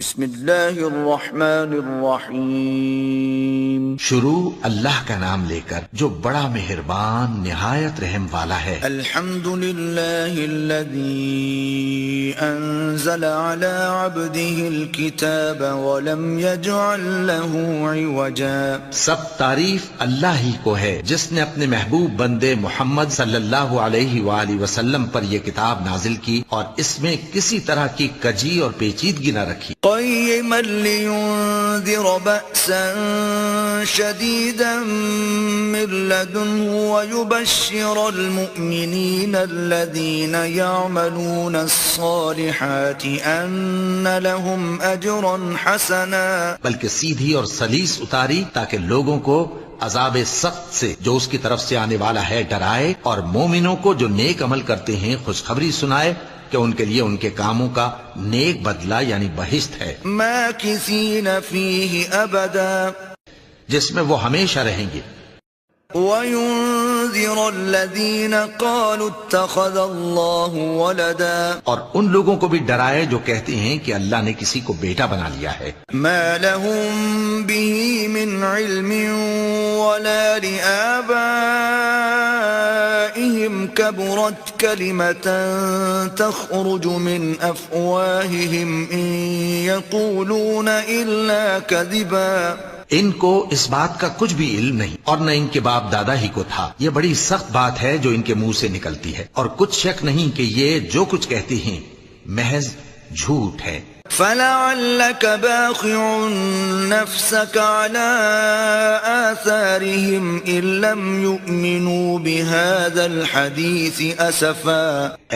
بسم اللہ الرحمن الرحیم. شروع اللہ کا نام لے کر جو بڑا مہربان نہایت رحم والا ہے. الحمد للہ الذی انزل على عبده الكتاب ولم يجعل له عوجا. سب تعریف اللہ ہی کو ہے جس نے اپنے محبوب بندے محمد صلی اللہ علیہ وآلہ وسلم پر یہ کتاب نازل کی اور اس میں کسی طرح کی کجی اور پیچیدگی نہ رکھی. قيما لينذر بأسا شديدا من لدنه ويبشر المؤمنين الذين يعملون الصالحات أن لهم أجرا حسنا. بلکہ سیدھی اور سلیس اتاری تاکہ لوگوں کو عذاب سخت سے جو اس کی طرف سے آنے والا ہے ڈرائے، اور مومنوں کو جو نیک عمل کرتے ہیں خوشخبری سنائے کہ ان کے لیے ان کے کاموں کا نیک بدلہ یعنی بہشت ہے، ماکثین فیہ ابدا، جس میں وہ ہمیشہ رہیں گے. وَيُنذِرَ الَّذِينَ قَالُوا اتَّخَذَ اللَّهُ وَلَدًا، اور ان لوگوں کو بھی ڈرائے جو کہتے ہیں کہ اللہ نے کسی کو بیٹا بنا لیا ہے. مَا لَهُم بِهِ مِنْ عِلْمٍ وَلَا لِآبَائِهِمْ كَبُرَتْ كَلِمَةً تَخْرُجُ مِنْ أَفْوَاهِهِمْ إِنْ يَقُولُونَ إِلَّا كَذِبًا. ان کو اس بات کا کچھ بھی علم نہیں اور نہ ان کے باپ دادا ہی کو تھا. یہ بڑی سخت بات ہے جو ان کے منہ سے نکلتی ہے، اور کچھ شک نہیں کہ یہ جو کچھ کہتے ہیں محض جھوٹ ہے. فَلَعَلَّكَ بَاخِعٌ نَفْسَكَ عَلَىٰ آثَارِهِمْ إِن لَّمْ يُؤْمِنُوا بِهَٰذَا الْحَدِيثِ أَسَفًا.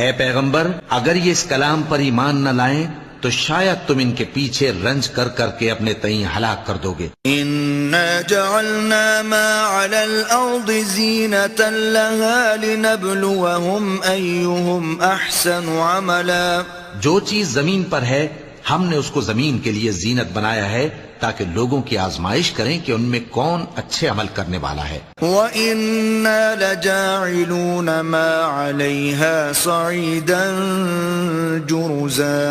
اے پیغمبر، اگر یہ اس کلام پر ایمان نہ لائیں تو شاید تم ان کے پیچھے رنج کر کر کے اپنے تئیں ہلاک کر دو گے. إِنَّا جَعَلْنَا مَا عَلَى الْأَرْضِ زِينَةً لَهَا لِنَبْلُوَهُمْ أَيُّهُمْ أَحْسَنُ عَمَلًا. جو چیز زمین پر ہے ہم نے اس کو زمین کے لیے زینت بنایا ہے تاکہ لوگوں کی آزمائش کریں کہ ان میں کون اچھے عمل کرنے والا ہے. وَإِنَّا لَجَاعِلُونَ مَا عَلَيْهَا صَعِيدًا جُرُزًا.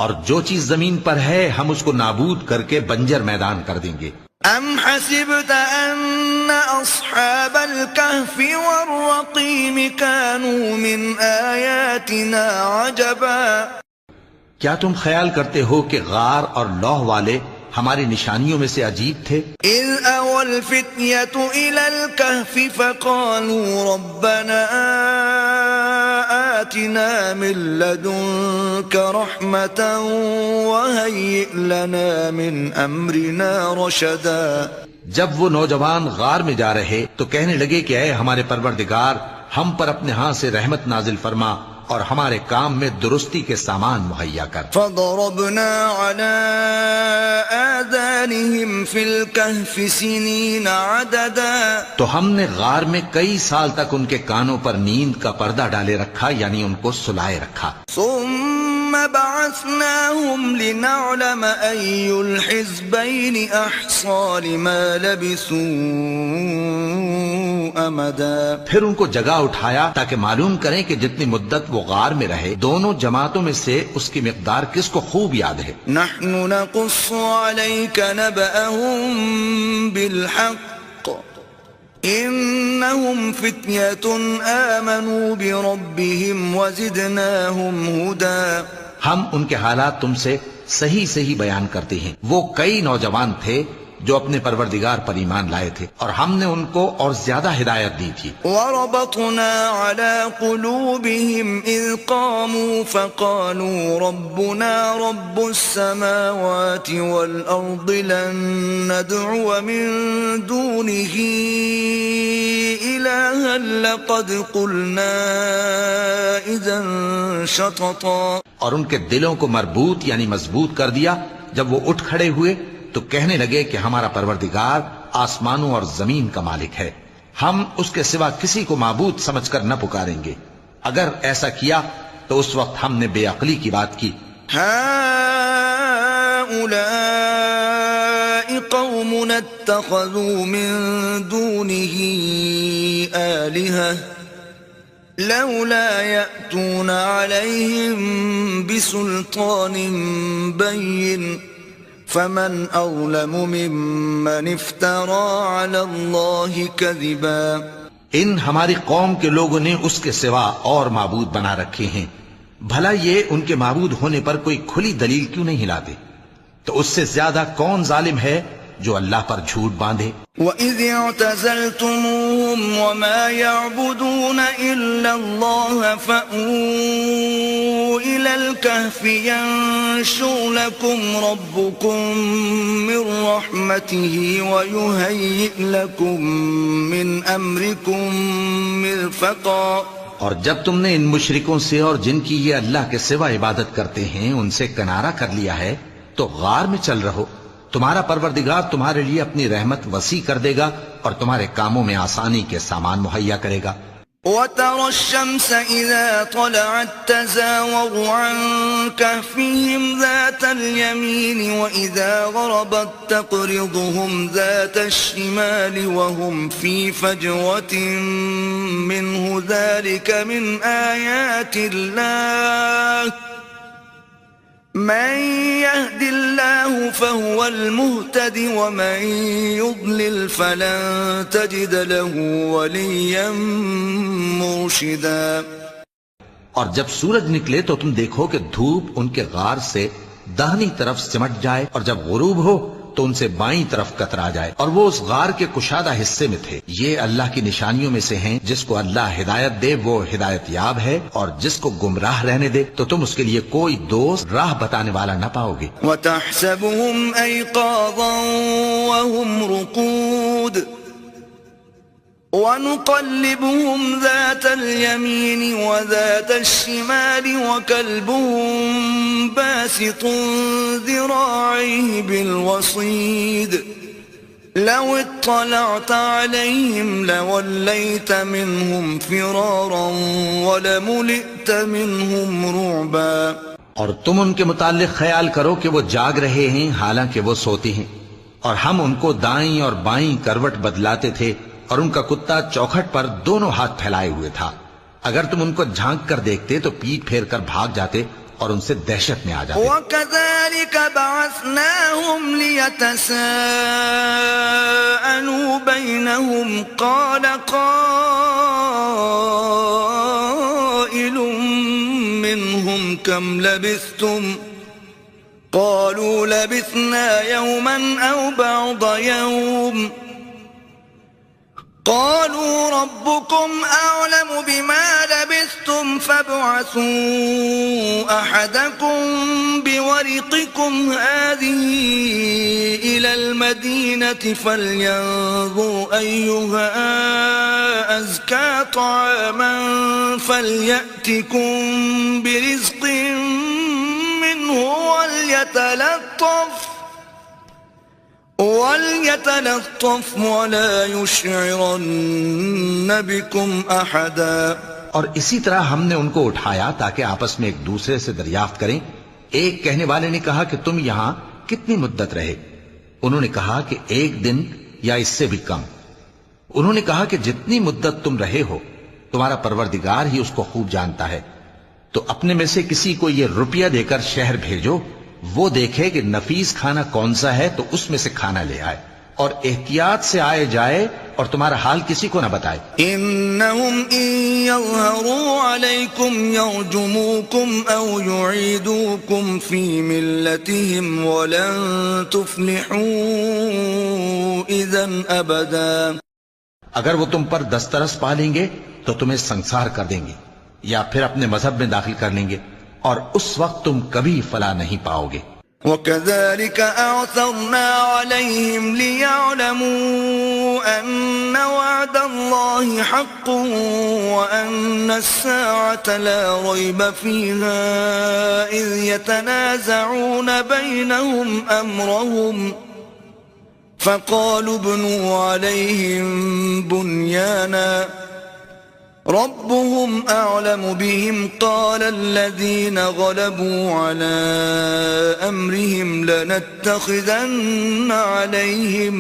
اور جو چیز زمین پر ہے ہم اس کو نابود کر کے بنجر میدان کر دیں گے. أَمْ حَسِبْتَ أَنَّ أَصْحَابَ الْكَهْفِ وَالرَّقِيمِ كَانُوا مِنْ آيَاتِنَا عَجَبًا. کیا تم خیال کرتے ہو کہ غار اور لوح والے ہماری نشانیوں میں سے عجیب تھے؟ إِذْ أَوَى الْفِتْيَةُ إِلَى الْكَهْفِ فَقَالُوا رَبَّنَا آتِنَا مِن لَّدُنكَ رَحْمَةً وَهَيِّئْ لَنَا مِنْ أَمْرِنَا رَشَدًا. جب وہ نوجوان غار میں جا رہے تو کہنے لگے کہ اے ہمارے پروردگار، ہم پر اپنے ہاں سے رحمت نازل فرما اور ہمارے کام میں درستی کے سامان مہیا کر. فَضَرَبْنَا عَلَىٰ آذَانِهِمْ فِي الْكَهْفِ سِنِينَ عَدَدًا. تو ہم نے غار میں کئی سال تک ان کے کانوں پر نیند کا پردہ ڈالے رکھا، یعنی ان کو سلائے رکھا. ثُمَّ بَعَثْنَاهُمْ لِنَعْلَمَ أَيُّ الْحِزْبَيْنِ أَحْصَىٰ لِمَا لَبِثُوا أَمَدًا. پھر ان کو جگہ اٹھایا تاکہ معلوم کریں کہ جتنی مدت وہ غار میں رہے دونوں جماعتوں میں سے اس کی مقدار کس کو خوب یاد ہے. نحن نقص عليك نبأهم بالحق إنهم فتية آمنوا بربهم وزدناهم هدى. ہم ان کے حالات تم سے صحیح صحیح بیان کرتے ہیں. وہ کئی نوجوان تھے جو اپنے پروردگار پر ایمان لائے تھے اور ہم نے ان کو اور زیادہ ہدایت دی تھی. وَرَبَطْنَا عَلَى قُلُوبِهِمْ إِذْ قَامُوا فَقَالُوا رَبُّنَا رَبُّ السَّمَاوَاتِ وَالْأَرْضِ لَن نَّدْعُوَ مِن دُونِهِ إِلَٰهًا لَّقَدْ قُلْنَا إِذًا شَطَطًا. اور ان کے دلوں کو مربوط یعنی مضبوط کر دیا. جب وہ اٹھ کھڑے ہوئے تو کہنے لگے کہ ہمارا پروردگار آسمانوں اور زمین کا مالک ہے، ہم اس کے سوا کسی کو معبود سمجھ کر نہ پکاریں گے. اگر ایسا کیا تو اس وقت ہم نے بے عقلی کی بات کی. هَؤُلَاءِ قَوْمُنَا اتَّخَذُوا مِن دُونِهِ آلِهَةً لَوْلَا يَأْتُونَ عَلَيْهِمْ بِسُلْطَانٍ بَيِّنٍ فمن أظلم ممن افترى على الله كذبا. ان ہماری قوم کے لوگوں نے اس کے سوا اور معبود بنا رکھے ہیں، بھلا یہ ان کے معبود ہونے پر کوئی کھلی دلیل کیوں نہیں لاتے؟ تو اس سے زیادہ کون ظالم ہے جو اللہ پر جھوٹ باندھے؟ وَإِذِ اعْتَزَلْتُمُوهُمْ وَمَا يَعْبُدُونَ إِلَّا اللَّهَ فَأْوُوا إِلَى الْكَهْفِ يَنشُرْ لَكُمْ رَبُّكُمْ مِنْ رَحْمَتِهِ وَيُهَيِّئْ لَكُمْ مِنْ أَمْرِكُمْ مِرْفَقًا. اور جب تم نے ان مشرکوں سے اور جن کی یہ اللہ کے سوا عبادت کرتے ہیں ان سے کنارہ کر لیا ہے تو غار میں چل رہو، تمہارا پروردگار تمہارے لیے اپنی رحمت وسیع کر دے گا اور تمہارے کاموں میں آسانی کے سامان مہیا کرے گا. وَتَرَى الشَّمْسَ إِذَا طَلَعَتْ تَزَاوَرُ عَنْ كَهْفِهِمْ ذَاتَ الْيَمِينِ وَإِذَا غَرَبَتْ تَقْرِضُهُمْ ذَاتَ الشِّمَالِ وَهُمْ فِي فَجْوَةٍ مِّنْهُ ذَلِكَ مِنْ آيَاتِ اللَّهِ من يهد الله فهو المهتد ومن يضلل فلن تجد له وليا مرشدا. اور جب سورج نکلے تو تم دیکھو کہ دھوپ ان کے غار سے داہنی طرف سمٹ جائے اور جب غروب ہو تو ان سے بائیں طرف کترا جائے، اور وہ اس غار کے کشادہ حصے میں تھے. یہ اللہ کی نشانیوں میں سے ہیں، جس کو اللہ ہدایت دے وہ ہدایت یاب ہے، اور جس کو گمراہ رہنے دے تو تم اس کے لیے کوئی دوست راہ بتانے والا نہ پاؤ گے. وَتَحْسَبُهُمْ أَيْقَاظًا وَهُمْ رُقُودٌ وَنُقَلِّبُهُمْ ذَاتَ الْيَمِينِ وَذَاتَ الشِّمَالِ وَكَلْبُهُمْ بَاسِطٌ ذِرَاعَيْهِ بِالْوَصِيدِ لَوِ اطَّلَعْتَ عَلَيْهِمْ لَوَلَّيْتَ مِنْهُمْ فِرَارًا وَلَمُلِئْتَ مِنْهُمْ رُعْبًا. اور تم ان کے متعلق خیال کرو کہ وہ جاگ رہے ہیں حالانکہ وہ سوتے ہیں، اور ہم ان کو دائیں اور بائیں کروٹ بدلاتے تھے، اور ان کا کتا چوکھٹ پر دونوں ہاتھ پھیلائے ہوئے تھا. اگر تم ان کو جھانک کر دیکھتے تو پیٹ پھیر کر بھاگ جاتے اور ان سے دہشت میں آ جاتے. وَكَذَلِكَ بَعَثْنَاهُمْ لِيَتَسَاءَلُوا بَيْنَهُمْ قَالَ قَائِلٌ مِّنْهُمْ كَمْ لَبِثْتُمْ قَالُوا لَبِثْنَا يَوْمًا أَوْ بَعْضَ يَوْمٍ قالوا ربكم أعلم بما لبثتم فابعثوا أحدكم بورقكم هذه إلى المدينة فلينظر أيها أزكى طعاما فليأتكم برزق منه وَلْيَتَلَطَّفْ وَلَا يُشْعِرَنَّ بِكُمْ أَحَدًا. اور اسی طرح ہم نے ان کو اٹھایا تاکہ آپس میں ایک دوسرے سے دریافت کریں. ایک کہنے والے نے کہا کہ تم یہاں کتنی مدت رہے؟ انہوں نے کہا کہ 1 دن یا اس سے بھی کم. انہوں نے کہا کہ جتنی مدت تم رہے ہو تمہارا پروردگار ہی اس کو خوب جانتا ہے. تو اپنے میں سے کسی کو یہ روپیہ دے کر شہر بھیجو، وہ دیکھے کہ نفیس کھانا کون سا ہے تو اس میں سے کھانا لے آئے، اور احتیاط سے آئے جائے اور تمہارا حال کسی کو نہ بتائے. انہم ان یظہروا علیکم یرجموکم او یعیدوکم فی ملتہم ولن تفلحوا اذن ابدا. اگر وہ تم پر دسترس پا لیں گے تو تمہیں سنسار کر دیں گے یا پھر اپنے مذہب میں داخل کر لیں گے، اور اس وقت تم کبھی فلاح نہیں پاؤ گے. وَكَذَلِكَ أَعْثَرْنَا عَلَيْهِمْ لِيَعْلَمُوا أَنَّ وَعْدَ اللَّهِ حَقٌّ وَأَنَّ السَّاعَةَ لَا رَيْبَ فِيهَا إِذْ يَتَنَازَعُونَ بَيْنَهُمْ أَمْرَهُمْ فَقَالُوا ابْنُوا عَلَيْهِمْ بُنْيَانًا ربهم أعلم بهم قال الذين غلبوا على أمرهم لنتخذن عليهم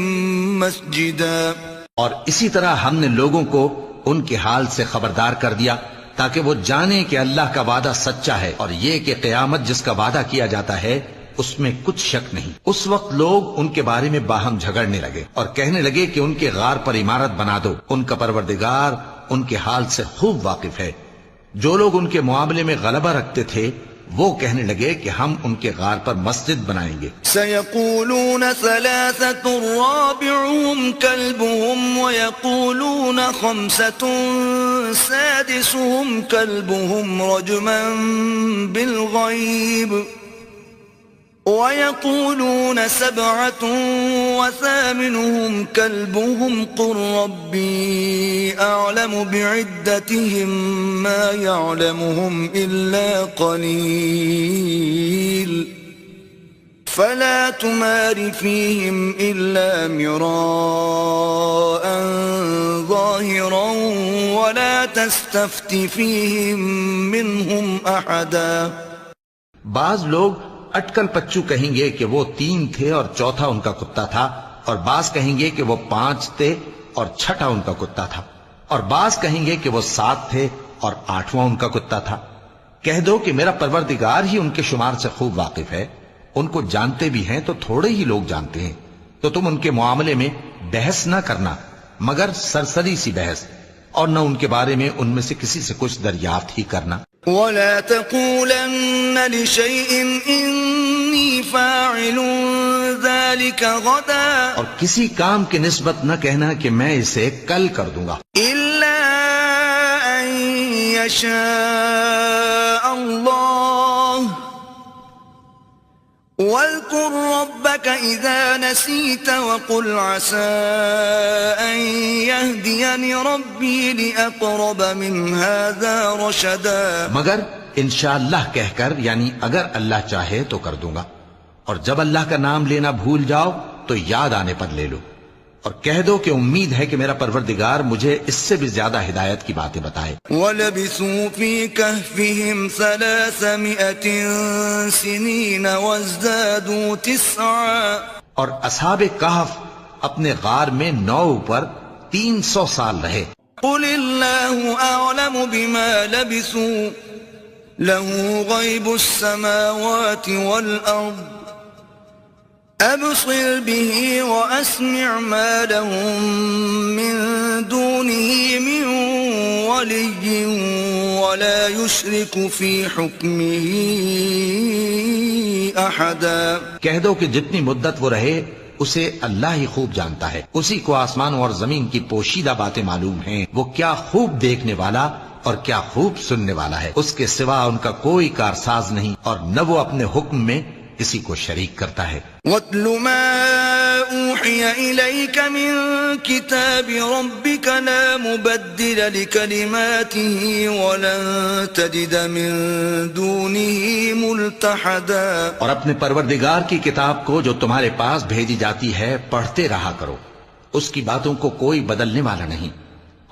مسجدا. اور اسی طرح ہم نے لوگوں کو ان کے حال سے خبردار کر دیا تاکہ وہ جانیں کہ اللہ کا وعدہ سچا ہے، اور یہ کہ قیامت جس کا وعدہ کیا جاتا ہے اس میں کچھ شک نہیں۔ اس وقت لوگ ان کے بارے میں باہم جھگڑنے لگے اور کہنے لگے کہ ان کے غار پر عمارت بنا دو، ان کا پروردگار ان کے حال سے خوب واقف ہے۔ جو لوگ ان کے معاملے میں غلبہ رکھتے تھے وہ کہنے لگے کہ ہم ان کے غار پر مسجد بنائیں گے۔ سيقولون ثلاثة رابعهم كلبهم ويقولون خمسة سادسهم كلبهم رجما بالغيب ويقولون 7 وثامنهم كلبهم قل ربي أعلم بعدتهم ما يعلمهم إلا قليل فلا تمار فيهم إلا مراء ظاهرا ولا تستفت فيهم منهم أحدا۔ بعض لوگ اٹکل پچو کہیں گے کہ وہ 3 تھے اور چوتھا ان کا کتا تھا، اور بعض کہیں گے کہ وہ 5 تھے اور چھٹا ان کا کتا تھا، اور بعض کہیں گے کہ وہ 7 تھے اور 8واں ان کا کتا تھا۔ کہہ دو کہ میرا پروردگار ہی ان کے شمار سے خوب واقف ہے، ان کو جانتے بھی ہیں تو تھوڑے ہی لوگ جانتے ہیں، تو تم ان کے معاملے میں بحث نہ کرنا مگر سرسری سی بحث، اور نہ ان کے بارے میں ان میں سے کسی سے کچھ دریافت ہی کرنا۔ ولا تقولن لشيء إني فاعل ذلك غدا، اور کسی کام کی نسبت نہ کہنا کہ میں اسے کل کر دوں گا، إلا أن يشاء الله واذكر ربك إذا نسيت وقل عسى أن يهديني ربي لأقرب من هذا رشدا۔ مگر انشاءاللہ کہہ کر، یعنی اگر اللہ چاہے تو کر دوں گا، اور جب اللہ کا نام لینا بھول جاؤ تو یاد آنے پر لے لو، اور کہہ دو کہ امید ہے کہ میرا پروردگار مجھے اس سے بھی زیادہ ہدایت کی باتیں بتائے۔ وَلَبِثُوا فِي كَهْفِهِمْ 300 سِنِينَ وَازْدَادُوا 9، اور اصحاب کہف اپنے غار میں 9 پر 300 سال رہے۔ قُلِ اللَّهُ أَعْلَمُ بِمَا لَبِثُوا لَهُ غَيْبُ السَّمَاوَاتِ وَالْأَرْضِ أَبْصِرْ بِهِ وَأَسْمِعْ مَا لَهُم مِّن دُونِهِ مِن وَلِيٍّ وَلَا يُشْرِكُ فِي حُكْمِهِ أَحَدًا۔ کہہ دو کہ جتنی مدت وہ رہے اسے اللہ ہی خوب جانتا ہے، اسی کو آسمانوں اور زمین کی پوشیدہ باتیں معلوم ہیں، وہ کیا خوب دیکھنے والا اور کیا خوب سننے والا ہے، اس کے سوا ان کا کوئی کارساز نہیں، اور نہ وہ اپنے حکم میں کسی کو شریک کرتا ہے۔ وَاتْلُ مَا أُوحِيَ إِلَيْكَ مِن كِتَابِ رَبِّكَ لَا مُبَدِّلَ لِكَلِمَاتِهِ وَلَن تَجِدَ مِن دُونِهِ مُلْتَحَدًا۔ اور اپنے پروردگار کی کتاب کو جو تمہارے پاس بھیجی جاتی ہے پڑھتے رہا کرو، اس کی باتوں کو کوئی بدلنے والا نہیں،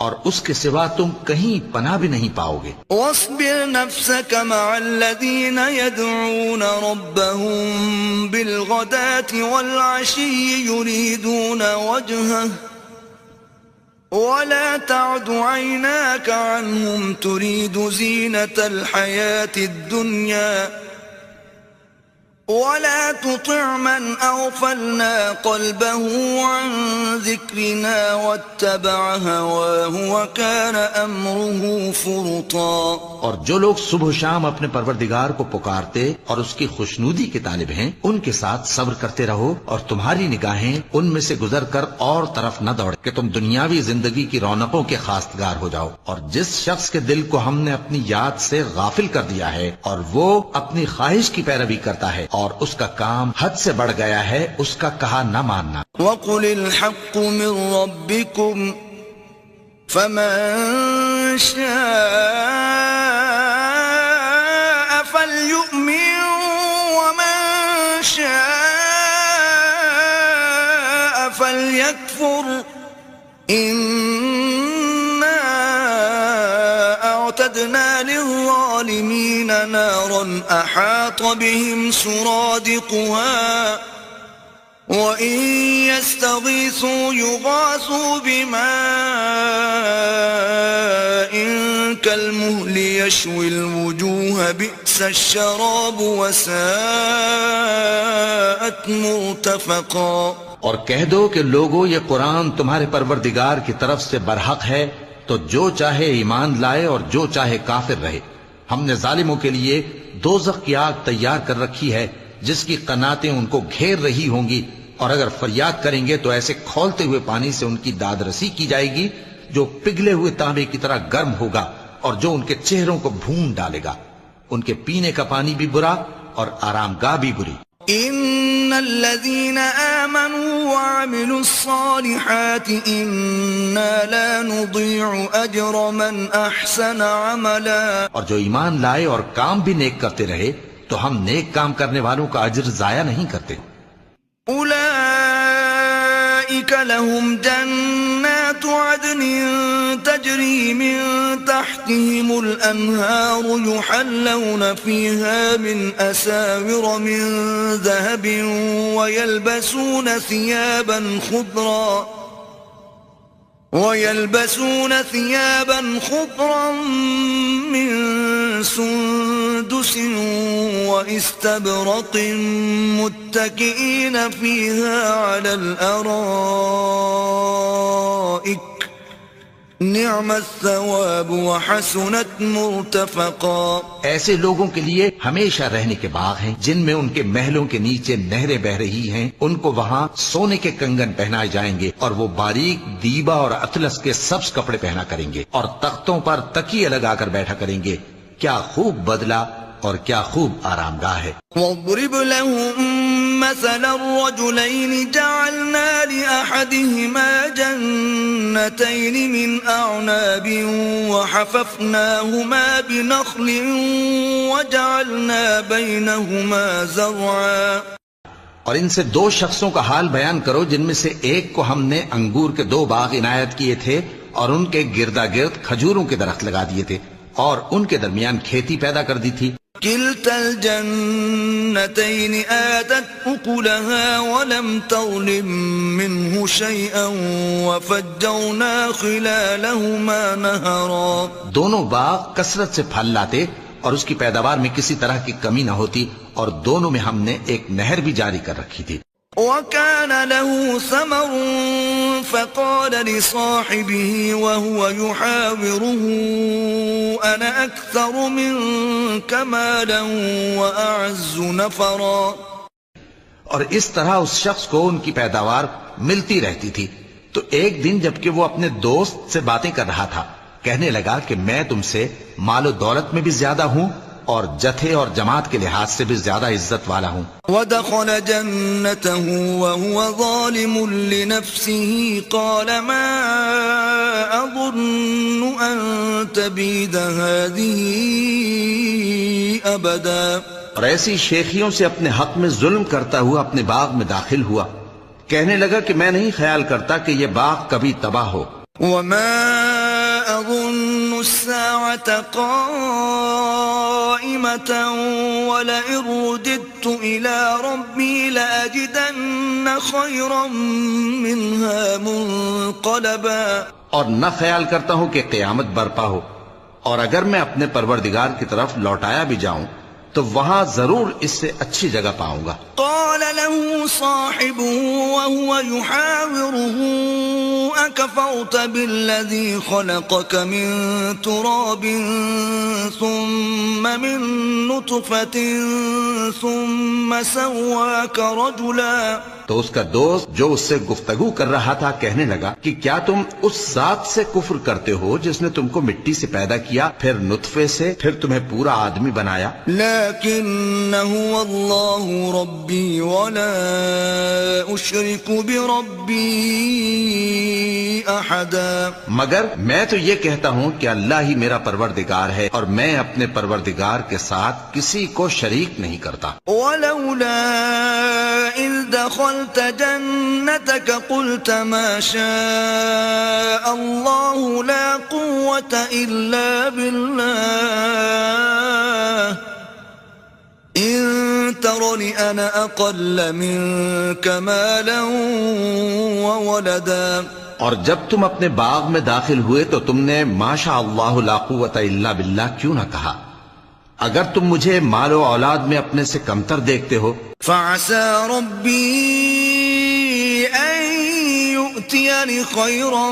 اور اس کے سوا تم کہیں پناہ بھی نہیں پاؤ گے۔ واصبر نفسك مع الذين يدعون ربهم بالغداة والعشي يريدون وجهه ولا تعد عيناك عنهم تريد زينة الحياة الدنيا ولا تطع من أغفلنا قلبه عن ذكرنا واتبع هواه وكان أمره فرطا۔ اور جو لوگ صبح و شام اپنے پروردگار کو پکارتے اور اس کی خوشنودی کے طالب ہیں، ان کے ساتھ صبر کرتے رہو، اور تمہاری نگاہیں ان میں سے گزر کر اور طرف نہ دوڑ کہ تم دنیاوی زندگی کی رونقوں کے خواستگار ہو جاؤ۔ اور جس شخص کے دل کو ہم نے اپنی یاد سے غافل کر دیا ہے اور وہ اپنی خواہش کی پیروی کرتا ہے اور اس کا کام حد سے بڑھ گیا ہے، اس کا کہا نہ ماننا۔ وَقُلِ الْحَقُّ مِن رَّبِّكُمْ فَمَن شَاءَ فَلْيُؤْمِن وَمَن شَاءَ فَلْيَكْفُرْ إِنَّا أَعْتَدْنَا لِلظَّالِمِينَ نَارًا أَحَاطَ بِهِمْ سُرَادِقُهَا وَإِن يَسْتَغِيثُوا يُغَاثُوا بِمَاءٍ كَالْمُهْلِ يَشْوِي الْوُجُوهَ بِئْسَ الشَّرَابُ وَسَاءَتْ مُرْتَفَقًا۔ اور کہہ دو کہ لوگو یہ قرآن تمہارے پروردگار کی طرف سے برحق ہے، تو جو چاہے ایمان لائے اور جو چاہے کافر رہے۔ ہم نے ظالموں کے لیے دوزخ کی آگ تیار کر رکھی ہے جس کی قناتیں ان کو گھیر رہی ہوں گی، اور اگر فریاد کریں گے تو ایسے کھولتے ہوئے پانی سے ان کی داد رسی کی جائے گی جو پگھلے ہوئے تانبے کی طرح گرم ہوگا اور جو ان کے چہروں کو بھون ڈالے گا۔ ان کے پینے کا پانی بھی برا اور آرام گاہ بھی بری۔ ان الذين آمنوا وعملوا الصالحات انا لا نضيع اجر من احسن عملا۔ اور جو ایمان لائے اور کام بھی نیک کرتے رہے تو ہم نیک کام کرنے والوں کا اجر ضائع نہیں کرتے۔ اولئك لهم جنات عدن تجري من تحتهم الانهار يحلون فيها من اساور من ذهب ويلبسون ثيابا خضرا من سندس واستبرق متكئين فيها على الارائك نعم الثواب وحسنت مرتفقا۔ ایسے لوگوں کے لیے ہمیشہ رہنے کے باغ ہیں جن میں ان کے محلوں کے نیچے نہریں بہ رہی ہیں، ان کو وہاں سونے کے کنگن پہنائے جائیں گے اور وہ باریک دیبا اور اطلس کے سبز کپڑے پہنا کریں گے اور تختوں پر تکیے لگا کر بیٹھا کریں گے۔ کیا خوب بدلہ اور کیا خوب آرام گاہ ہے۔ وَاضْرِبْ لَهُم مَّثَلَ الرَّجُلَيْنِ جَعَلْنَا لِأَحَدِهِمَا جَنَّتَيْنِ مِنْ أَعْنَابٍ وَحَفَفْنَاهُمَا بِنَخْلٍ وَجَعَلْنَا بَيْنَهُمَا زَرْعًا۔ اور ان سے دو شخصوں کا حال بیان کرو جن میں سے ایک کو ہم نے انگور کے 2 باغ عنایت کیے تھے اور ان کے گردا گرد کھجوروں کے درخت لگا دیے تھے اور ان کے درمیان کھیتی پیدا کر دی تھی۔ كلتا الجنتين آتت أكلها ولم تظلم منه شيئا وفجرنا خلالهما نهرا۔ دونوں باغ کثرت سے پھل لاتے اور اس کی پیداوار میں کسی طرح کی کمی نہ ہوتی، اور دونوں میں ہم نے ایک نہر بھی جاری کر رکھی تھی۔ وكان له ثمر فقال لصاحبه وهو يحاوره أنا أكثر منك مالا وأعز نفرا۔ اور اس طرح اس شخص کو ان کی پیداوار ملتی رہتی تھی، تو ایک دن جبکہ وہ اپنے دوست سے باتیں کر رہا تھا کہنے لگا کہ میں تم سے مال و دولت میں بھی زیادہ ہوں اور جتھے اور جماعت کے لحاظ سے بھی زیادہ عزت والا ہوں۔ ودخل جنته وهو ظالم لنفسه قال ما أظن أن تبيد هذه أبدا۔ اور ایسی شیخیوں سے اپنے حق میں ظلم کرتا ہوا اپنے باغ میں داخل ہوا، کہنے لگا کہ میں نہیں خیال کرتا کہ یہ باغ کبھی تباہ ہو۔ وما أظن الساعة قائمة ولئن رددت إلى ربي لأجدن خيرا منها منقلبا۔ اور نہ خیال کرتا ہوں کہ قیامت برپا ہو، اور اگر میں اپنے پروردگار کی طرف لوٹایا بھی جاؤں تو وہاں ضرور اس سے اچھی جگہ پاؤں گا۔ قال له صاحبه وهو يحاوره أكفرت بالذي خلقك من تراب ثم من نطفة ثم سواك رجلا۔ تو اس کا دوست جو اس سے گفتگو کر رہا تھا کہنے لگا کہ کیا تم اس ذات سے کفر کرتے ہو جس نے تم کو مٹی سے پیدا کیا، پھر نطفے سے، پھر تمہیں پورا آدمی بنایا؟ لیکن هو اللہ ربی ولا اشرک بربی احدا۔ مگر میں تو یہ کہتا ہوں کہ اللہ ہی میرا پروردگار ہے اور میں اپنے پروردگار کے ساتھ کسی کو شریک نہیں کرتا۔ ولولا اذ دخلت جنتك قلت ما شاء الله لا قوة إلا بالله إن ترني أنا أقل منك مالا وولدا اور جب تم اپنے باغ میں داخل ہوئے تو تم نے ماشاء اللہ لا قوت الا باللہ کیوں نہ کہا؟ اگر تم مجھے مال و اولاد میں اپنے سے کمتر دیکھتے ہو. فعسى ربي أن يؤتيني خيرا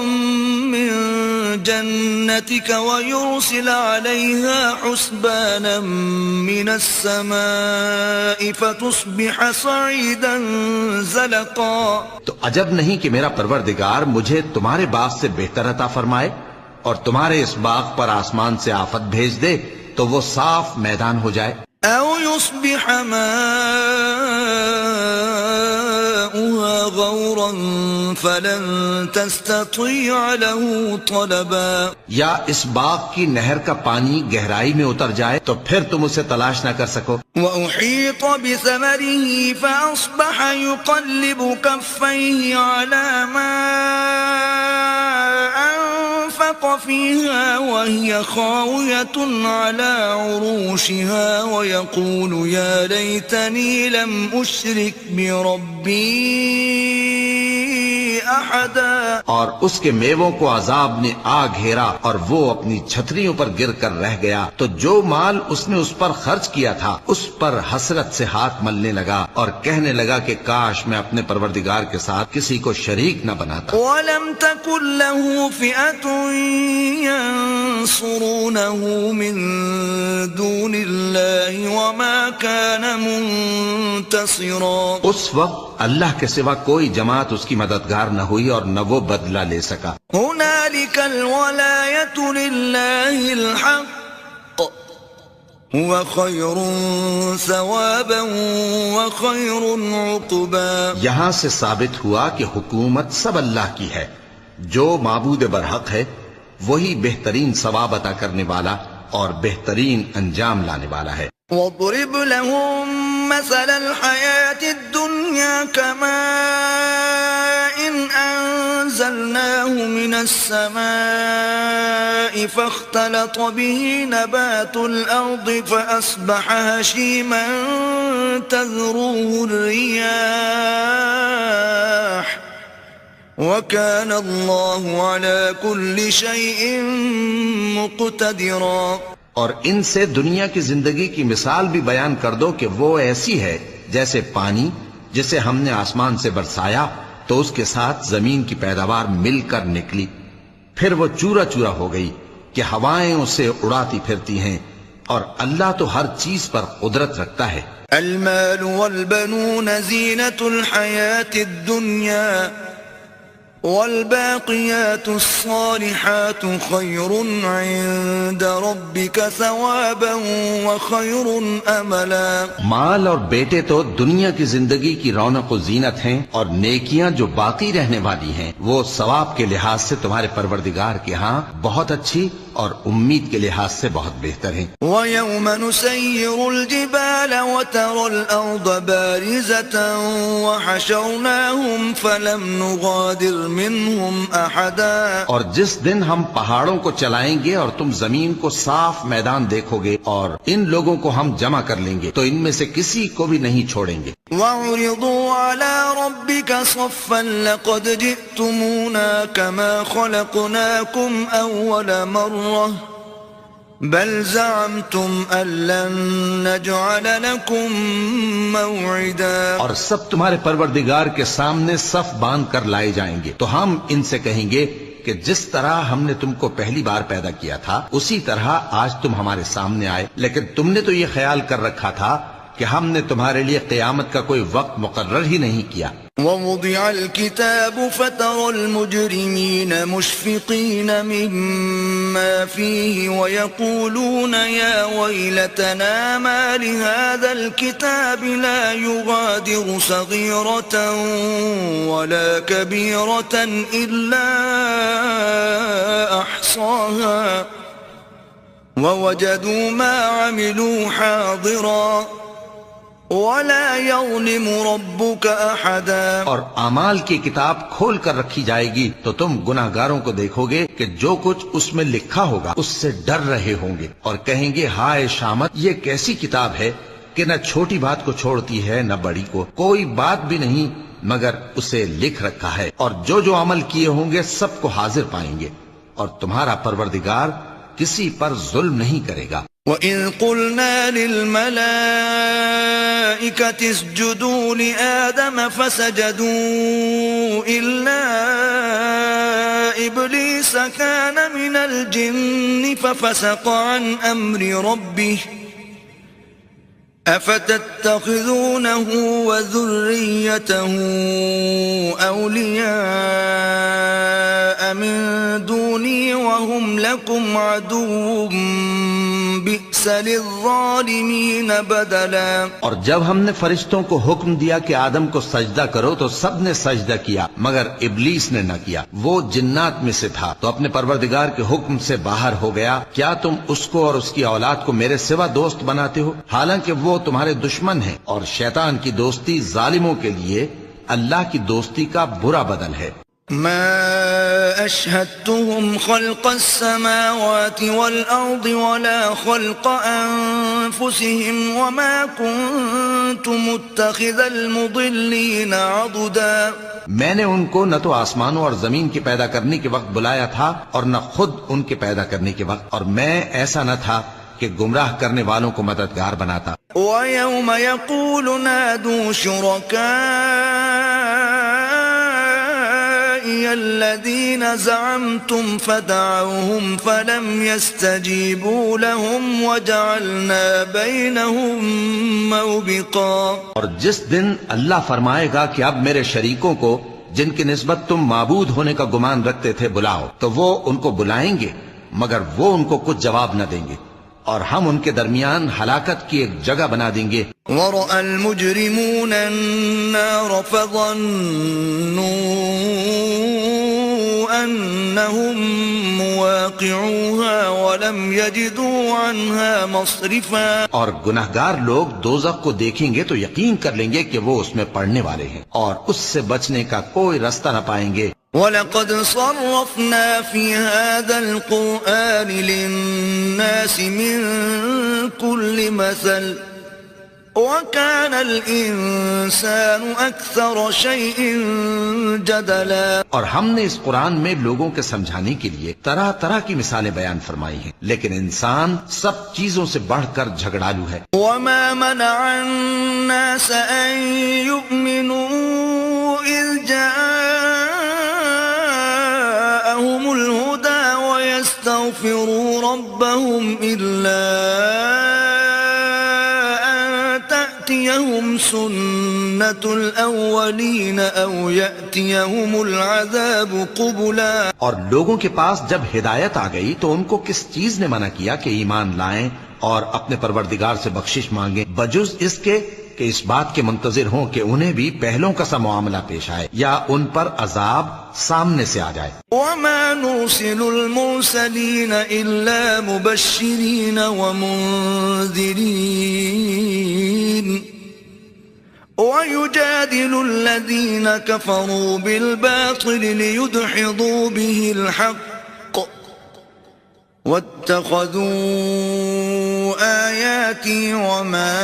من جنتك ويرسل عليها حسبانا من السماء فتصبح صعيدا زلقا. تو عجب نہیں کہ میرا پروردگار مجھے تمہارے باغ سے بہتر عطا فرمائے اور تمہارے اس باغ پر آسمان سے آفت بھیج دے تو وہ صاف میدان ہو جائے. أو يصبح ماؤها غورا فلن تستطيع له طلبا. یا اس باغ کی نہر کا پانی گہرائی میں اتر جائے تو پھر تم اسے تلاش نہ کر سکو. وأحيط بثمره فأصبح يقلب كفيه على ما أنفق فيها وهي خاوية على عروشها ويقول يا ليتني لم أشرك بربي أحدا. اور اس کے میووں کو عذاب نے آ گھیرا اور وہ اپنی چھتریوں پر گر کر رہ گیا تو جو مال اس نے اس پر خرچ کیا تھا اس پر حسرت سے ہاتھ ملنے لگا اور کہنے لگا کہ کاش میں اپنے پروردگار کے ساتھ کسی کو شریک نہ بناتا. وَلَمْ تَكُنْ لَهُ فِئَةٌ يَنْصُرُونَهُ مِنْ دُونِ اللَّهِ وَمَا كَانَ مُنْتَصِرًا. اس وقت اللہ کے سوا کوئی جماعت اس کی مددگار نہ ہوئی اور نہ وہ بدلہ لے سکا. هُنَالِكَ الْوَلَایَةُ لِلَّهِ الْحَقِّ هُوَ خَيْرٌ ثَوَابًا وَخَيْرٌ عُقْبًا. یہاں سے ثابت ہوا کہ حکومت سب اللہ کی ہے. جو معبود برحق ہے وہی بہترین ثواب عطا کرنے والا اور بہترین انجام لانے والا ہے. وَاضْرِبْ لَهُم مَّثَلَ الْحَيَاةِ الدُّنْيَا كَمَاءٍ أَنزَلْنَاهُ مِنَ السَّمَاءِ فَاخْتَلَطَ بِهِ نَبَاتُ الْأَرْضِ فَأَصْبَحَ هَشِيمًا تَذْرُوهُ الرِّيَاحُ وَكَانَ اللَّهُ عَلَى كُلِّ شَيْءٍ مُقْتَدِرًا. اور ان سے دنیا کی زندگی کی مثال بھی بیان کر دو کہ وہ ایسی ہے جیسے پانی جسے ہم نے آسمان سے برسایا تو اس کے ساتھ زمین کی پیداوار مل کر نکلی پھر وہ چورا چورا ہو گئی کہ ہوائیں اسے اڑاتی پھرتی ہیں اور اللہ تو ہر چیز پر قدرت رکھتا ہے. المال والبنون زینة الحیاة الدنیا والباقیات الصالحات خیر عند ربک ثوابا وخیر املا. مال اور بیٹے تو دنیا کی زندگی کی رونق و زینت ہیں اور نیکیاں جو باقی رہنے والی ہیں وہ ثواب کے لحاظ سے تمہارے پروردگار کے ہاں بہت اچھی اور امید کے لحاظ سے بہت بہتر ہیں. وَيَوْمَ نُسَيِّرُ الْجِبَالَ وَتَرَى الْأَرْضَ بَارِزَةً وَحَشَرْنَاهُمْ فَلَمْ نُغَادِرْ مِنْهُمْ أَحَدًا. اور جس دن ہم پہاڑوں کو چلائیں گے اور تم زمین کو صاف میدان دیکھو گے اور ان لوگوں کو ہم جمع کر لیں گے تو ان میں سے کسی کو بھی نہیں چھوڑیں گے. وَعُرِضُوا عَلَى رَبِّكَ صَفًّا لَقَدْ جِئْتُمُونَا كَمَا خَلَقْنَاكُمْ أَوَّلَ مَرَّةٍ بَلْ زَعَمْتُمْ أَن لَّن نَّجْعَلَ لَكُم مَّوْعِدًا. اور سب تمہارے پروردگار کے سامنے صف باندھ کر لائے جائیں گے تو ہم ان سے کہیں گے کہ جس طرح ہم نے تم کو پہلی بار پیدا کیا تھا اسی طرح آج تم ہمارے سامنے آئے لیکن تم نے تو یہ خیال کر رکھا تھا کہ ہم نے تمہارے لیے قیامت کا کوئی وقت مقرر ہی نہیں کیا. وَوُضِعَ الْكِتَابُ فَتَرَى الْمُجْرِمِينَ مُشْفِقِينَ مِمَّا فِيهِ وَيَقُولُونَ يَا وَيْلَتَنَا مَا لِهَذَا الْكِتَابِ لَا يُغَادِرُ صَغِيرَةً وَلَا كَبِيرَةً إِلَّا أَحْصَاهَا وَوَجَدُوا مَا عَمِلُوا حَاضِرًا وَلَا يَظْلِمُ رَبُّكَ أَحَدًا. اور اعمال کی کتاب کھول کر رکھی جائے گی تو تم گناہگاروں کو دیکھو گے کہ جو کچھ اس میں لکھا ہوگا اس سے ڈر رہے ہوں گے اور کہیں گے ہائے شامت یہ کیسی کتاب ہے کہ نہ چھوٹی بات کو چھوڑتی ہے نہ بڑی کو، کوئی بات بھی نہیں مگر اسے لکھ رکھا ہے، اور جو جو عمل کیے ہوں گے سب کو حاضر پائیں گے، اور تمہارا پروردگار کسی پر ظلم نہیں کرے گا۔ وَإِذْ قُلْنَا لِلْمَلَائِكَةِ اسْجُدُوا لِآدَمَ فَسَجَدُوا إِلَّا إِبْلِيسَ كَانَ مِنَ الْجِنِّ فَفَسَقَ عَنْ أَمْرِ رَبِّهِ أَفَتَتَّخِذُونَهُ وَذُرِّيَّتَهُ أَوْلِيَاءَ مِن دُونِي وَهُمْ لَكُمْ عَدُوٌّ بِئْسَ لِلظَّالِمِينَ بَدَلًا۔ اور جب ہم نے فرشتوں کو حکم دیا کہ آدم کو سجدہ کرو تو سب نے سجدہ کیا مگر ابلیس نے نہ کیا، وہ جنات میں سے تھا، تو اپنے پروردگار کے حکم سے باہر ہو گیا۔ کیا تم اس کو اور اس کی اولاد کو میرے سوا دوست بناتے ہو، حالانکہ وہ تمہارے دشمن ہیں، اور شیطان کی دوستی ظالموں کے لیے اللہ کی دوستی کا برا بدل ہے۔ ما أشهدتهم خلق السماوات والأرض ولا خلق أنفسهم وما كنت متخذ المضلين عضدا۔ میں نے ان کو نہ تو آسمانوں اور زمین کے پیدا کرنے کے وقت بلایا تھا اور نہ خود ان کے پیدا کرنے کے وقت، اور میں ایسا نہ تھا کہ گمراہ کرنے والوں کو مددگار بناتا۔ وَيَوْمَ يَقُولُ نَادُوا شُرَكَائِيَ الَّذِينَ زَعَمْتُمْ فَدَعَوْهُمْ فَلَمْ يَسْتَجِيبُوا لَهُمْ وَجَعَلْنَا بَيْنَهُمْ مَوْبِقًا۔ اور جس دن اللہ فرمائے گا کہ اب میرے شریکوں کو جن کی نسبت تم معبود ہونے کا گمان رکھتے تھے بلاؤ، تو وہ ان کو بلائیں گے مگر وہ ان کو کچھ جواب نہ دیں گے، اور ہم ان کے درمیان ہلاکت کی ایک جگہ بنا دیں گے۔ وَرَأَى الْمُجْرِمُونَ النَّارَ فَظَنُّوا أَنَّهُمْ مُوَاقِعُوهَا وَلَمْ يَجِدُوا عَنْهَا مَصْرِفًا۔ اور گناہگار لوگ دوزخ کو دیکھیں گے تو یقین کر لیں گے کہ وہ اس میں پڑنے والے ہیں، اور اس سے بچنے کا کوئی رستہ نہ پائیں گے۔ وَلَقَدْ صَرَّفْنَا فِي هَذَا الْقُرْآنِ لِلنَّاسِ مِنْ كُلِّ مَثَلٍ وَكَانَ الْإِنسَانُ أَكْثَرَ شَيْءٍ جَدَلًا۔ اور ہم نے اس قرآن میں لوگوں کے سمجھانے کے لیے طرح طرح کی مثالیں بیان فرمائی ہیں، لیکن انسان سب چیزوں سے بڑھ کر جھگڑالو ہے۔ وَمَا مَنَعَ النَّاسَ أَن يُؤْمِنُوا إِذْ جَاءَهُمُ الْهُدَى وَيَسْتَغْفِرُوا رَبَّهُمْ إِلَّا تأتيهم سنة الأولين أو يأتيهم العذاب قبلا۔ اور لوگوں کے پاس جب ہدایت آ گئی تو ان کو کس چیز نے منع کیا کہ ایمان لائیں اور اپنے پروردگار سے بخشش مانگیں، بجز اس کے کہ اس بات کے منتظر ہوں کہ انہیں بھی پہلوں کا سا معاملہ پیش آئے یا ان پر عذاب سامنے سے آ جائے۔ وَمَا نُرْسِلُ الْمُرْسَلِينَ إِلَّا مُبَشِّرِينَ وَمُنذِرِينَ وَيُجَادِلُ الَّذِينَ كَفَرُوا بِالْبَاطِلِ لِيُدْحِضُوا بِهِ الْحَقَّ وَاتَّخَذُوا آيَاتِي وَمَا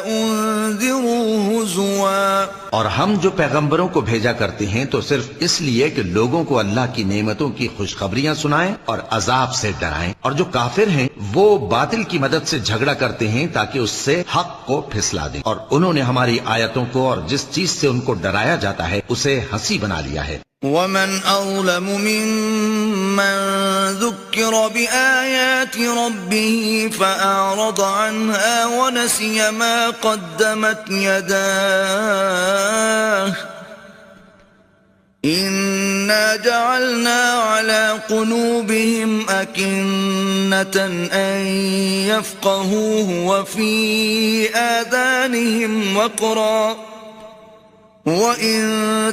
أُنذِرُوا هُزُوًا۔ اور ہم جو پیغمبروں کو بھیجا کرتے ہیں تو صرف اس لیے کہ لوگوں کو اللہ کی نعمتوں کی خوشخبریاں سنائیں اور عذاب سے ڈرائیں، اور جو کافر ہیں وہ باطل کی مدد سے جھگڑا کرتے ہیں تاکہ اس سے حق کو پھسلا دیں، اور انہوں نے ہماری آیتوں کو اور جس چیز سے ان کو ڈرایا جاتا ہے اسے ہنسی بنا لیا ہے۔ وَمَنْ أَظْلَمُ مِمَّنْ ذُكِّرَ بِآيَاتِ رَبِّهِ فَأَعْرَضَ عَنْهَا وَنَسِيَ مَا قَدَّمَتْ يَدَاهُ إِنَّا جَعَلْنَا عَلَى قُلُوبِهِمْ أَكِنَّةً أَن يَفْقَهُوهُ وَفِي آذَانِهِمْ وَقْرًا وَإِن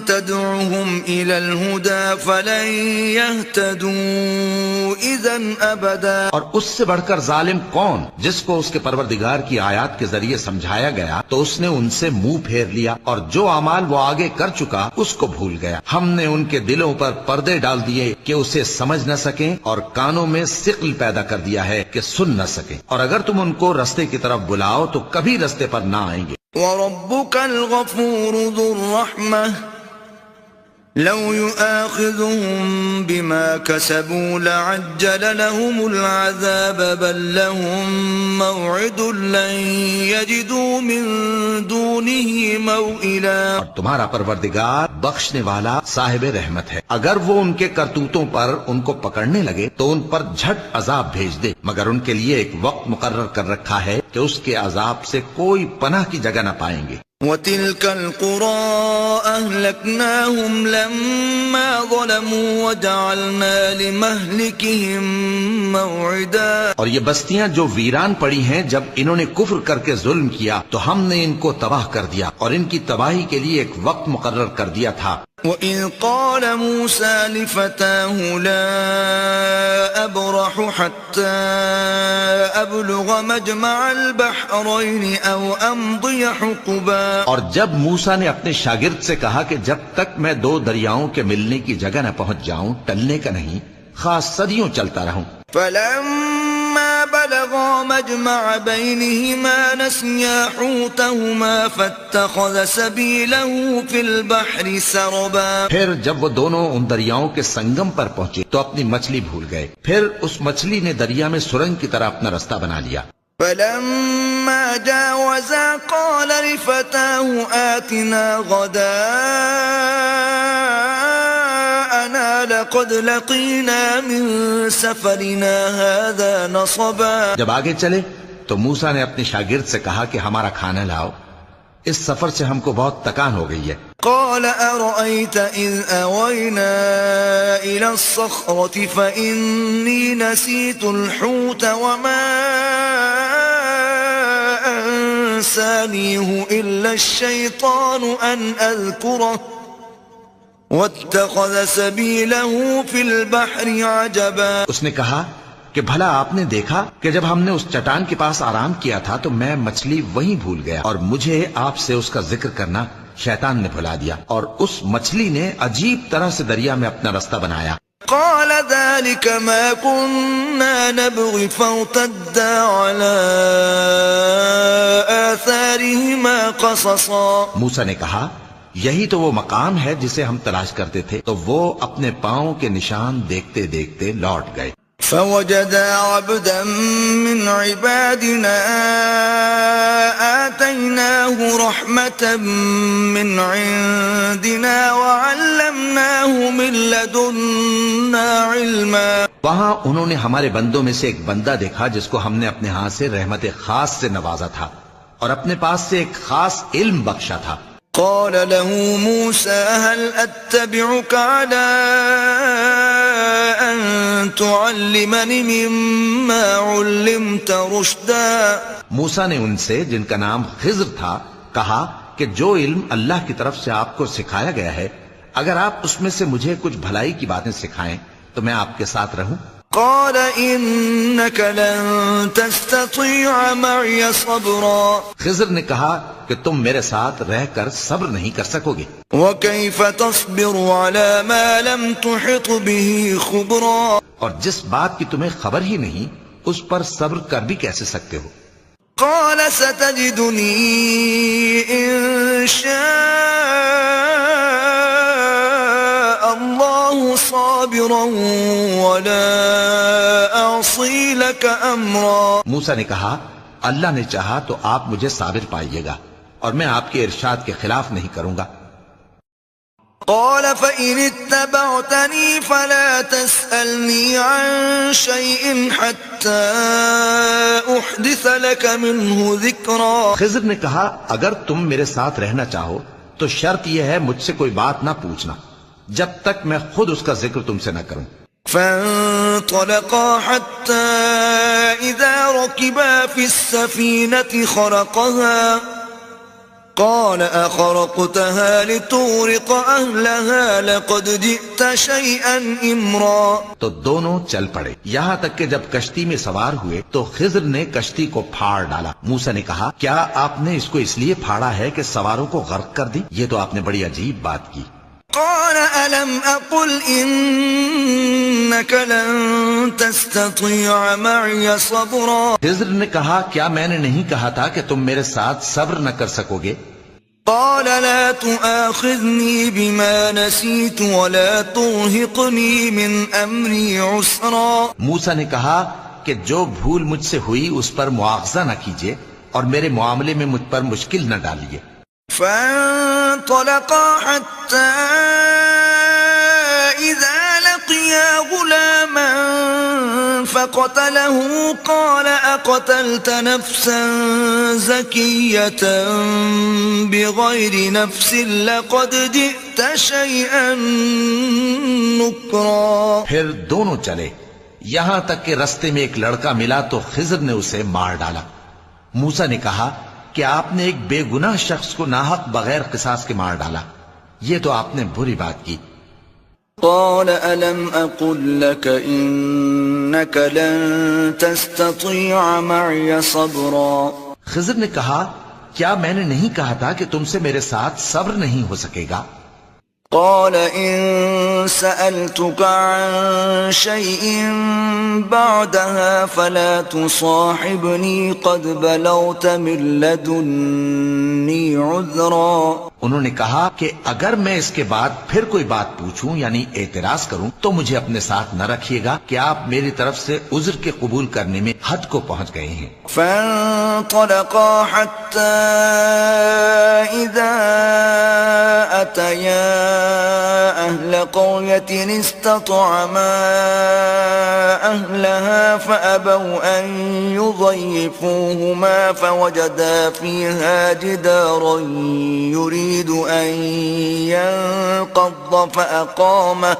تَدْعُهُمْ إِلَى الْهُدَى فَلَن يَهْتَدُوا إِذًا أَبَدًا۔ اور اس سے بڑھ کر ظالم کون جس کو اس کے پروردگار کی آیات کے ذریعے سمجھایا گیا تو اس نے ان سے منہ پھیر لیا، اور جو اعمال وہ آگے کر چکا اس کو بھول گیا۔ ہم نے ان کے دلوں پر پردے ڈال دیے کہ اسے سمجھ نہ سکیں، اور کانوں میں ثقل پیدا کر دیا ہے کہ سن نہ سکیں، اور اگر تم ان کو رستے کی طرف بلاؤ تو کبھی رستے پر نہ آئیں گے۔ وَرَبُّكَ الْغَفُورُ ذُو الرَّحْمَةِ لَوْ يُؤَاخِذُهُم بِمَا كَسَبُوا لَعَجَّلَ لَهُمُ الْعَذَابَ بَل لَّهُم مَّوْعِدٌ لَّن يَجِدُوا مِن دُونِهِ مَوْئِلًا۔ اور تمہارا پروردگار بخشنے والا صاحب رحمت ہے، اگر وہ ان کے کرتوتوں پر ان کو پکڑنے لگے تو ان پر جھٹ عذاب بھیج دے، مگر ان کے لیے ایک وقت مقرر کر رکھا ہے کہ اس کے عذاب سے کوئی پناہ کی جگہ نہ پائیں گے۔ وَتِلْكَ الْقُرَىٰ أَهْلَكْنَاهُمْ لَمَّا ظَلَمُوا وَجَعَلْنَا لِمَهْلِكِهِم مَّوْعِدًا۔ اور یہ بستیاں جو ویران پڑی ہیں جب انہوں نے کفر کر کے ظلم کیا تو ہم نے ان کو تباہ کر دیا، اور ان کی تباہی کے لیے ایک وقت مقرر کر دیا تھا۔ وَإِذْ قَالَ مُوسَىٰ لِفَتَاهُ لَا أَبْرَحُ حَتَّىٰ أَبْلُغَ مَجْمَعَ الْبَحْرَيْنِ أَوْ أَمْضِيَ حُقُبًا۔ اور جب موسیٰ نے اپنے شاگرد سے کہا کہ جب تک میں دو دریاؤں کے ملنے کی جگہ نہ پہنچ جاؤں ٹلنے کا نہیں، خاص صدیوں چلتا رہوں۔ فَلَمَّا بَلَغَا مَجْمَعَ بَيْنِهِمَا نَسِيَا حُوتَهُمَا فَاتَّخَذَ سَبِيلَهُ فِي الْبَحْرِ سَرَبًا۔ پھر جب وہ دونوں ان دریاؤں کے سنگم پر پہنچے تو اپنی مچھلی بھول گئے، پھر اس مچھلی نے دریا میں سرنگ کی طرح اپنا رستہ بنا لیا۔ فَلَمَّا جَاوَزَا قَالَ لِفَتَاهُ آتِنَا غَدَاءَنَا لَقَدْ لَقِينَا مِن سَفَرِنَا هَٰذَا نَصَبًا۔ جب آگے چلے تو موسیٰ نے اپنے شاگرد سے کہا کہ ہمارا کھانا لاؤ، اس سفر سے ہم کو بہت تکان ہو گئی ہے۔ قال أرأيت إذ أوينا إلى الصخرة فإني نسيت الحوت وما أنسانيه إلا الشيطان أن أذكره واتخذ سبيله في البحر عجبا۔ اس نے کہا کہ بھلا آپ نے دیکھا کہ جب ہم نے اس چٹان کے پاس آرام کیا تھا تو میں مچھلی وہیں بھول گیا، اور مجھے آپ سے اس کا ذکر کرنا شیطان نے بھلا دیا، اور اس مچھلی نے عجیب طرح سے دریا میں اپنا رستہ بنایا۔ قال ذلك ما كنا نبغي فارتدا على آثارهما قصصا۔ موسیٰ نے کہا یہی تو وہ مقام ہے جسے ہم تلاش کرتے تھے، تو وہ اپنے پاؤں کے نشان دیکھتے دیکھتے لوٹ گئے۔ فوجدا عبدا من عبادنا آتيناه رحمة من عندنا وعلمناه من لدنا علما۔ وہاں انہوں نے ہمارے بندوں میں سے ایک بندہ دیکھا جس کو ہم نے اپنے ہاں سے رحمت خاص سے نوازا تھا، اور اپنے پاس سے ایک خاص علم بخشا تھا۔ قال له موسى هل أتبعك على أن تعلمني مما علمت رشدا۔ موسیٰ نے ان سے جن کا نام خضر تھا کہا کہ جو علم اللہ کی طرف سے آپ کو سکھایا گیا ہے، اگر آپ اس میں سے مجھے کچھ بھلائی کی باتیں سکھائیں تو میں آپ کے ساتھ رہوں۔ قال إنك لن تستطيع معي صبرا۔ خضر نے کہا کہ تم میرے ساتھ رہ کر صبر نہیں کر سکو گے۔ وكيف تصبر على ما لم تحط به خبرا۔ اور جس بات کی تمہیں خبر ہی نہیں اس پر صبر کر بھی کیسے سکتے ہو۔ قال ستجدني إن شاء الله صابرا ولا أعصي لك أمرا۔ موسیٰ نے کہا اللہ نے چاہا تو آپ مجھے صابر پائیے گا، اور میں آپ کے ارشاد کے خلاف نہیں کروں گا۔ قال فإن اتبعتني فلا تسألني عن شيء حتى أحدث لك منه ذكرا۔ خضر نے کہا اگر تم میرے ساتھ رہنا چاہو تو شرط یہ ہے مجھ سے کوئی بات نہ پوچھنا جب تک میں خود اس کا ذکر تم سے نہ کروں۔ فانطلقا حتى إذا ركبا في السفينة خرقها قال أخرقتها لتغرق أهلها لقد جئت شيئا إمرا. تو دونوں چل پڑے یہاں تک کہ جب کشتی میں سوار ہوئے تو خضر نے کشتی کو پھاڑ ڈالا. موسیٰ نے کہا کیا آپ نے اس کو اس لیے پھاڑا ہے کہ سواروں کو غرق کر دی؟ یہ تو آپ نے بڑی عجیب بات کی. قال ألم أقل إنك لن تستطيع معي صبرا. خضر نے کہا کیا میں نے نہیں کہا تھا کہ تم میرے ساتھ صبر نہ کر سکو گے؟ قال لا تؤاخذني بما نسيت ولا ترهقني من أمري عسرا. موسیٰ نے کہا کہ جو بھول مجھ سے ہوئی اس پر مواخذہ نہ کیجیے اور میرے معاملے میں مجھ پر مشکل نہ ڈالیے. فانطلقا حتى إذا لقيا غلاما فقتله قال أقتلت نفسا زكية بغير نفس لقد جئت شيئا نكرا. پھر دونوں چلے یہاں تک کہ رستے میں ایک لڑکا ملا تو خضر نے اسے مار ڈالا. موسیٰ نے کہا کہ آپ نے ایک بے گناہ شخص کو ناحق بغیر قصاص کے مار ڈالا، یہ تو آپ نے بری بات کی. قال ألم أقل لك إنك لن تستطيع معي صبرا. خضر نے کہا کیا میں نے نہیں کہا تھا کہ تم سے میرے ساتھ صبر نہیں ہو سکے گا؟ قال إن سألتك عن شيء بعدها فلا تصاحبني قد بلغت من لدني عذرا. انہوں نے کہا کہ اگر میں اس کے بعد پھر کوئی بات پوچھوں یعنی اعتراض کروں تو مجھے اپنے ساتھ نہ رکھیے گا کہ آپ میری طرف سے عذر کے قبول کرنے میں حد کو پہنچ گئے ہیں. فانطلقا حتى إذا أتيا أهل قرية استطعما أهلها فأبوا أن يضيفوهما فوجدا فيها جدارا يريد أن ينقض فأقامه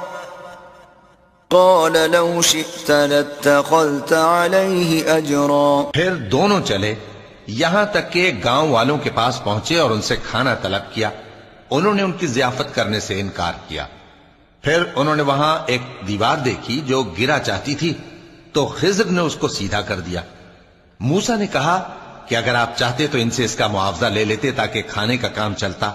قال لو شئت لاتخذت عليه أجرا. پھر دونوں چلے یہاں تک کہ گاؤں والوں کے پاس پہنچے اور ان سے کھانا طلب کیا. انہوں نے ان کی ضیافت کرنے سے انکار کیا. پھر انہوں نے وہاں ایک دیوار دیکھی جو گرا چاہتی تھی تو خضر نے اس کو سیدھا کر دیا. موسیٰ نے کہا کہ اگر آپ چاہتے تو ان سے اس کا معاوضہ لے لیتے تاکہ کھانے کا کام چلتا.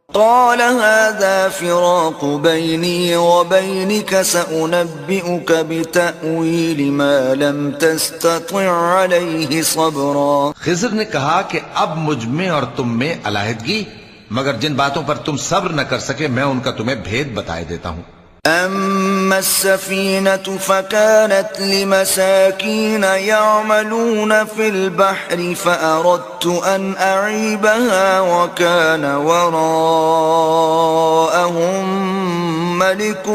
قال هذا فراق بيني وبينك سأنبئك بتأويل ما لم تستطع عليه صبرا. خضر نے کہا کہ اب مجھ میں اور تم میں علیحدگی، مگر جن باتوں پر تم صبر نہ کر سکے میں ان کا تمہیں بھید بتائے دیتا ہوں. أما السفينة فكانت لمساكين يعملون في البحر فأردت أن أعيبها وكان وراءهم ملك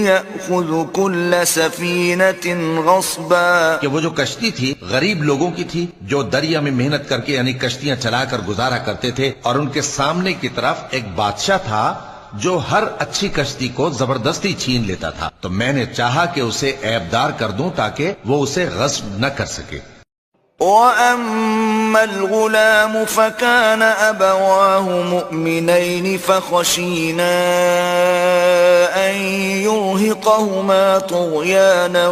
يأخذ كل سفينة غصبا. کہ وہ جو کشتی تھی غریب لوگوں کی تھی جو دریا میں محنت کر کے یعنی کشتیاں چلا کر گزارا کرتے تھے، اور ان کے سامنے کی طرف ایک بادشاہ تھا جو ہر اچھی کشتی کو زبردستی چھین لیتا تھا. تو میں نے چاہا کہ اسے عیبدار کر دوں تاکہ وہ اسے غصب نہ کر سکے. وَأَمَّا الْغُلَامُ فَكَانَ أَبَوَاهُ مُؤْمِنَيْنِ فَخَشِينَا أَن يُرْهِقَهُمَا طُغْيَانًا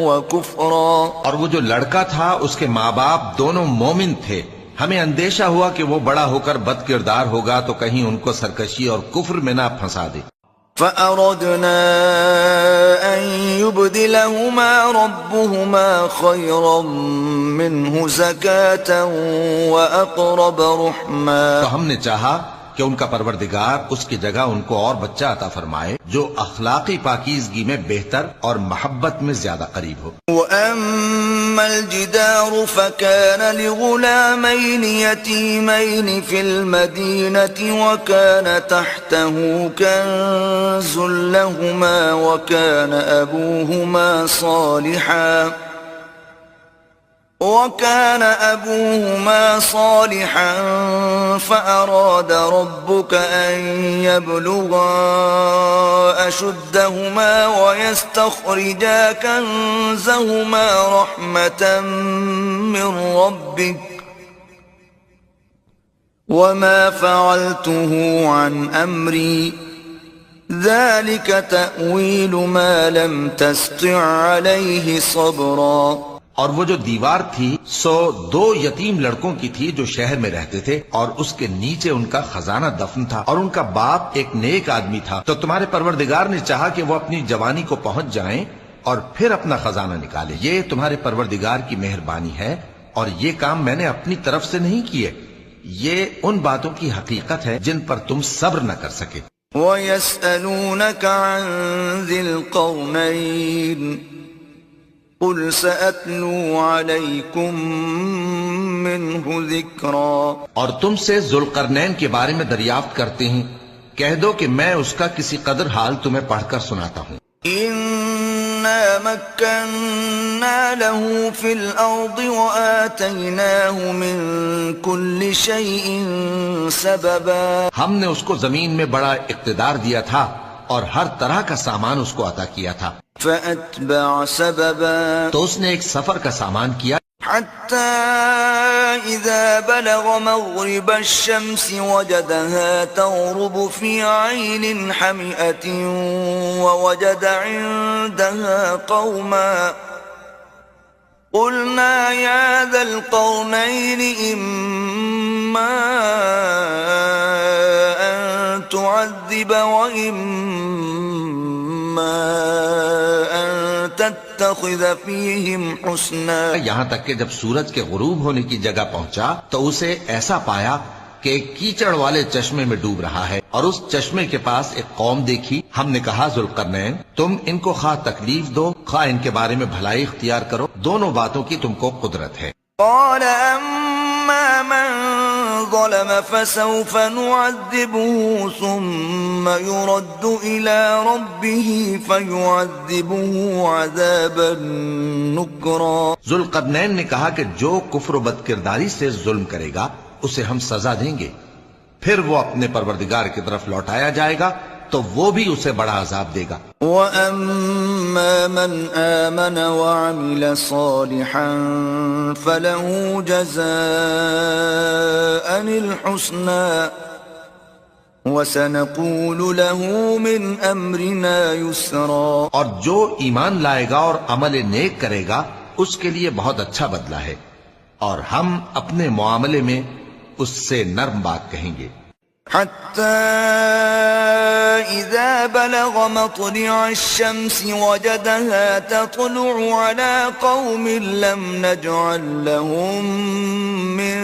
وَكُفْرًا. اور وہ جو لڑکا تھا اس کے ماں باپ دونوں مومن تھے. ہمیں اندیشہ ہوا کہ وہ بڑا ہو کر بد کردار ہوگا تو کہیں ان کو سرکشی اور کفر میں نہ پھنسا دے. فَأَرَدْنَا أَن يُبْدِلَهُمَا رَبُّهُمَا خَيْرًا مِّنْهُ زَكَاةً وَأَقْرَبَ رُحْمًا. تو ہم نے چاہا کہ ان کا پروردگار اس کی جگہ ان کو اور بچہ عطا فرمائے جو اخلاقی پاکیزگی میں بہتر اور محبت میں زیادہ قریب ہو. وَأَمَّا الْجِدَارُ فَكَانَ لِغُلَامَيْنِ يَتِيمَيْنِ فِي الْمَدِينَةِ وَكَانَ تَحْتَهُ كَنزٌ لَهُمَا وَكَانَ أَبُوهُمَا صَالِحًا فَأَرَادَ رَبُّكَ أَن يَبْلُغَا أَشُدَّهُمَا وَيَسْتَخْرِجَا كَنزَهُمَا رَحْمَةً مِّن رَّبِّكَ وما فعلته عن أمري ذلك تأويل ما لم تستطع عليه صبرا. اور وہ جو دیوار تھی سو 2 یتیم لڑکوں کی تھی جو شہر میں رہتے تھے، اور اس کے نیچے ان کا خزانہ دفن تھا، اور ان کا باپ ایک نیک آدمی تھا. تو تمہارے پروردگار نے چاہا کہ وہ اپنی جوانی کو پہنچ جائیں اور پھر اپنا خزانہ نکالے. یہ تمہارے پروردگار کی مہربانی ہے، اور یہ کام میں نے اپنی طرف سے نہیں کیے. یہ ان باتوں کی حقیقت ہے جن پر تم صبر نہ کر سکے. وَيَسْأَلُونَكَ عَنْ ذِي الْقَرْنَيْنِ قُلْ سَأَتْلُو عَلَيْكُمْ مِنْهُ ذِكْرًا. اور تم سے ذوالقرنین کے بارے میں دریافت کرتے ہیں، کہہ دو کہ میں اس کا کسی قدر حال تمہیں پڑھ کر سناتا ہوں. إِنَّا مَكَّنَّا لَهُ فِي الْأَرْضِ وَآتَيْنَاهُ مِنْ كُلِّ شَيْءٍ سَبَبًا. ہم نے اس کو زمین میں بڑا اقتدار دیا تھا اور ہر طرح کا سامان اس کو عطا کیا تھا. فَأَتْبَعَ سَبَبًا. تو اس نے ایک سفر کا سامان کیا، حتى إذا بلغ مغرب الشمس وجدها تغرب في عين حمئة ووجد عندها قوما قلنا يا ذا القرنين إما أن تعذب وإما أن تتخذ فيهم حسنا. یہاں تک کہ جب سورج کے غروب ہونے کی جگہ پہنچا تو اسے ایسا پایا کہ ایک کیچڑ والے چشمے میں ڈوب رہا ہے، اور اس چشمے کے پاس ایک قوم دیکھی. ہم نے کہا ذوالقرنین تم ان کو خواہ تکلیف دو خواہ ان کے بارے میں بھلائی اختیار کرو، دونوں باتوں کی تم کو قدرت ہے. قال أما من ظلم فسوف نعذبه ثم يرد إلى ربه فيعذبه عذابا نكرا. ذوالقرنین نے کہا کہ جو کفر و بد کرداری سے ظلم کرے گا اسے ہم سزا دیں گے، پھر وہ اپنے پروردگار کی طرف لوٹایا جائے گا تو وہ بھی اسے بڑا عذاب دے گا. وَأَمَّا مَنْ آمَنَ وَعَمِلَ صَالِحًا فَلَهُ جَزَاءً الْحُسْنَى وَسَنَقُولُ لَهُ مِنْ أَمْرِنَا يُسْرًا. اور جو ایمان لائے گا اور عمل نیک کرے گا اس کے لیے بہت اچھا بدلہ ہے، اور ہم اپنے معاملے میں اس سے نرم بات کہیں گے. حتى إذا بلغ مطلع الشمس وجدها تطلع على قوم لم نجعل لهم من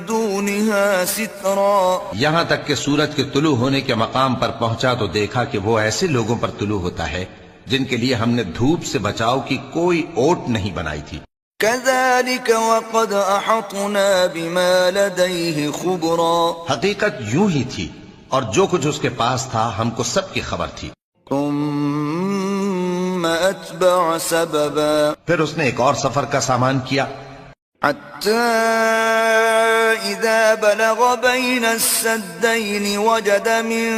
دونها سترا. یہاں تک کہ سورج کے طلوع ہونے کے مقام پر پہنچا تو دیکھا کہ وہ ایسے لوگوں پر طلوع ہوتا ہے جن کے لیے ہم نے دھوپ سے بچاؤ کی کوئی اوٹ نہیں بنائی تھی. كذلك وقد أحطنا بما لديه خبرا. حقیقت یوں ہی تھی، اور جو کچھ اس کے پاس تھا ہم کو سب کی خبر تھی. ثم أتبع سببا. پھر اس نے ایک اور سفر کا سامان کیا، حتى إذا بلغ بين السدين وجد من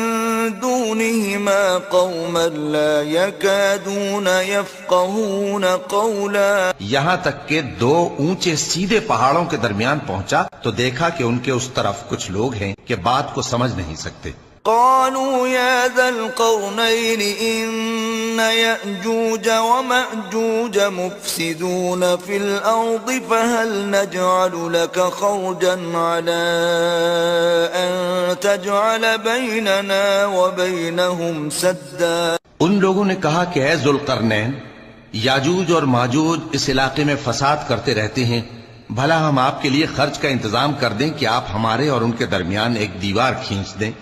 دونهما قوما لا يكادون يفقهون قولا. یہاں تک کہ 2 اونچے سیدھے پہاڑوں کے درمیان پہنچا تو دیکھا کہ ان کے اس طرف کچھ لوگ ہیں کہ بات کو سمجھ نہیں سکتے. قالوا يا ذا القرنين إن يأجوج ومأجوج مفسدون في الأرض فهل نجعل لك خرجا على أن تجعل بيننا وبينهم سدا. ان لوگوں نے کہا کہ اے ذوالقرنین، یاجوج اور ماجوج اس علاقے میں فساد کرتے رہتے ہیں، بھلا ہم آپ کے لیے خرچ کا انتظام کر دیں کہ آپ ہمارے اور ان کے درمیان ایک دیوار کھینچ دیں.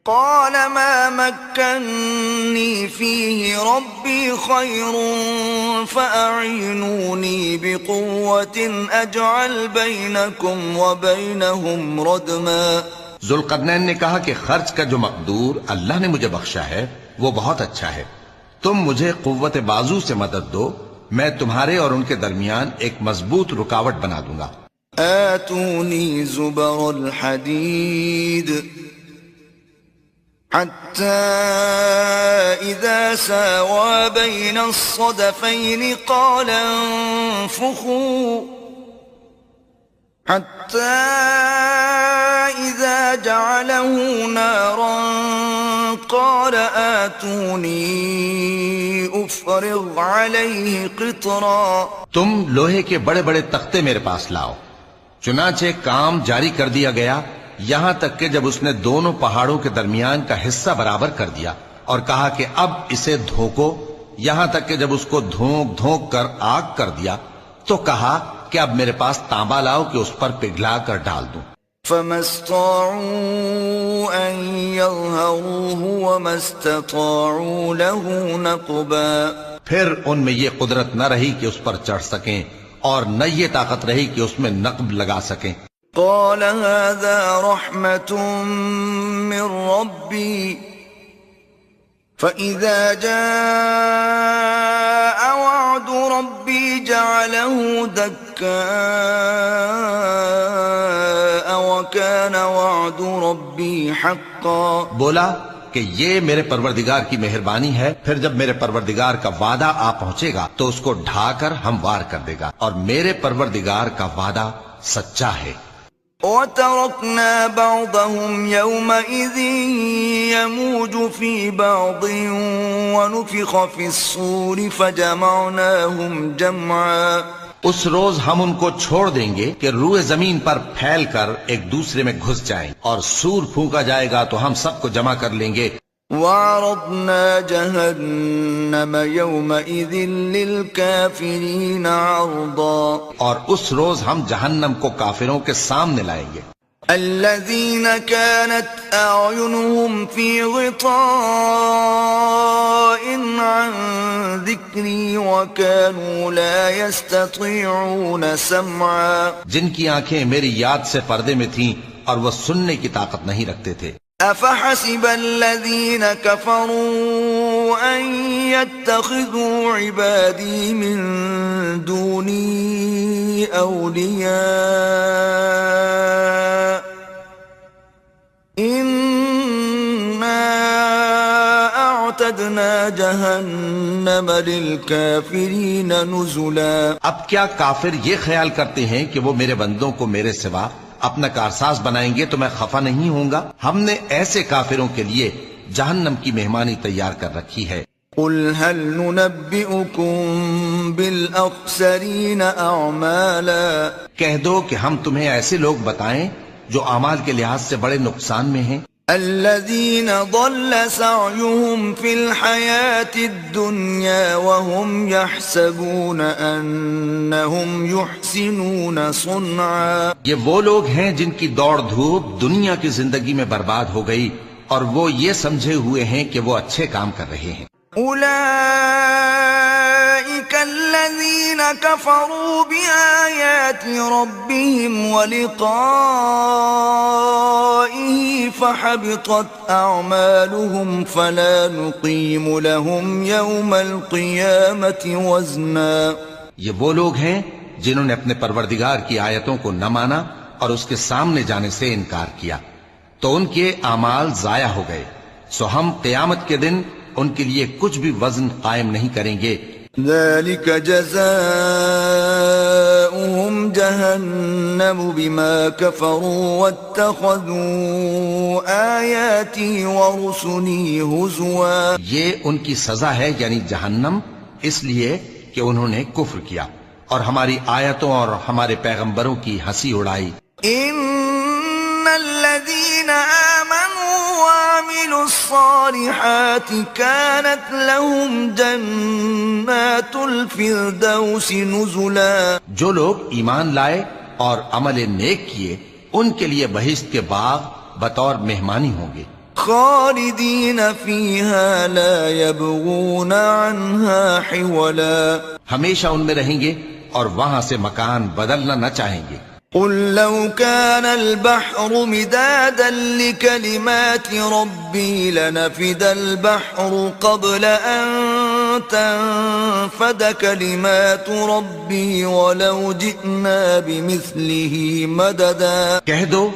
قال ما مكنني فيه ربي خير فأعينوني بقوة أجعل بينكم وبينهم ردما. ذوالقرنین نے کہا کہ خرچ کا جو مقدور اللہ نے مجھے بخشا ہے وہ بہت اچھا ہے، تم مجھے قوت بازو سے مدد دو، میں تمہارے اور ان کے درمیان ایک مضبوط رکاوٹ بنا دوں گا. آتوني زبر الحديد حتى إذا ساوى بين الصدفين قال انفخوا حتى إذا جعله نارا قال آتوني أفرغ عليه قطرا. تم لوہے کے بڑے بڑے تختے میرے پاس لاؤ. چنانچہ کام جاری کر دیا گیا یہاں تک کہ جب اس نے دونوں پہاڑوں کے درمیان کا حصہ برابر کر دیا اور کہا کہ اب اسے دھوکو، یہاں تک کہ جب اس کو دھونک دھونک کر آگ کر دیا تو کہا کہ اب میرے پاس تانبا لاؤ کہ اس پر پگھلا کر ڈال دوں. فما استطاعوا أن يظهروه وما استطاعوا له نقبا. پھر ان میں یہ قدرت نہ رہی کہ اس پر چڑھ سکیں اور نہ یہ طاقت رہی کہ اس میں نقب لگا سکیں. قال هذا رحمة من ربي فإذا جاء وعد ربي جعله دكاء وكان وعد ربي حقا. بولا کہ یہ میرے پروردگار کی مہربانی ہے، پھر جب میرے پروردگار کا وعدہ آ پہنچے گا تو اس کو ڈھا کر ہموار کر دے گا، اور میرے پروردگار کا وعدہ سچا ہے. وَتَرَكْنَا بَعْضَهُمْ يَوْمَئِذٍ يَمُوجُ فِي بَعْضٍ وَنُفِخَ فِي الصُّورِ فَجَمَعْنَاهُمْ جَمْعًا. اس روز ہم ان کو چھوڑ دیں گے کہ روئے زمین پر پھیل کر ایک دوسرے میں گھس جائیں، اور سور پھونکا جائے گا تو ہم سب کو جمع کر لیں گے. وَعَرَضْنَا جَهَنَّمَ يَوْمَئِذٍ لِلْكَافِرِينَ عَرْضًا. اور اس روز ہم جہنم کو کافروں کے سامنے لائیں گے. الذين كانت أعينهم في غطاء عن ذكري وكانوا لا يستطيعون سمعا. جن کی آنکھیں میری یاد سے پردے میں تھیں اور وہ سننے کی طاقت نہیں رکھتے تھے. أفحسب الذين كفروا أن يتخذوا عبادي من دوني أولياء إنا أعتدنا جهنم للكافرين نزلا. اب کیا کافر یہ خیال کرتے ہیں کہ وہ میرے بندوں کو میرے سوا اپنا کارساز بنائیں گے تو میں خفا نہیں ہوں گا؟ ہم نے ایسے کافروں کے لیے جہنم کی مہمانی تیار کر رکھی ہے. قل هل ننبئكم بالأخسرين أعمالا. کہہ دو کہ ہم تمہیں ایسے لوگ بتائیں جو اعمال کے لحاظ سے بڑے نقصان میں ہیں. الذين ضل سعيهم في الحياة الدنيا وهم يحسبون أنهم يحسنون صنعا. یہ وہ لوگ ہیں جن کی دوڑ دھوپ دنیا کی زندگی میں برباد ہو گئی اور وہ یہ سمجھے ہوئے ہیں کہ وہ اچھے کام کر رہے ہیں. أولئك الذين كفروا بآيات ربهم ولقائه فحبطت أعمالهم فلا نقيم لهم يوم القيامة وزنا. یہ وہ لوگ ہیں جنہوں نے اپنے پروردگار کی آیتوں کو نہ مانا اور اس کے سامنے جانے سے انکار کیا تو ان کے اعمال ضائع ہو گئے، سو ہم قیامت کے دن ان کے لیے کچھ بھی وزن قائم نہیں کریں گے. ذلك جزاؤهم جهنم بما كفروا واتخذوا آياتي ورسلي هزوا. یہ ان کی سزا ہے یعنی جہنم، اس لیے کہ انہوں نے کفر کیا اور ہماری آیتوں اور ہمارے پیغمبروں کی ہنسی اڑائی. ان الذين آمنوا وعملوا الصالحات كانت لهم جنات الفردوس نزلا. جو لوگ ایمان لائے اور عمل نیک کیے ان کے لیے بہشت کے باغ بطور مہمانی ہوں گے. خالدین فیہا لا یبغون عنہا حولا. ہمیشہ ان میں رہیں گے اور وہاں سے مکان بدلنا نہ چاہیں گے. قل لو كان البحر مدادا لكلمات ربي لنفد البحر قبل أن تنفد كلمات ربي ولو جئنا بمثله مددا. کہہ دو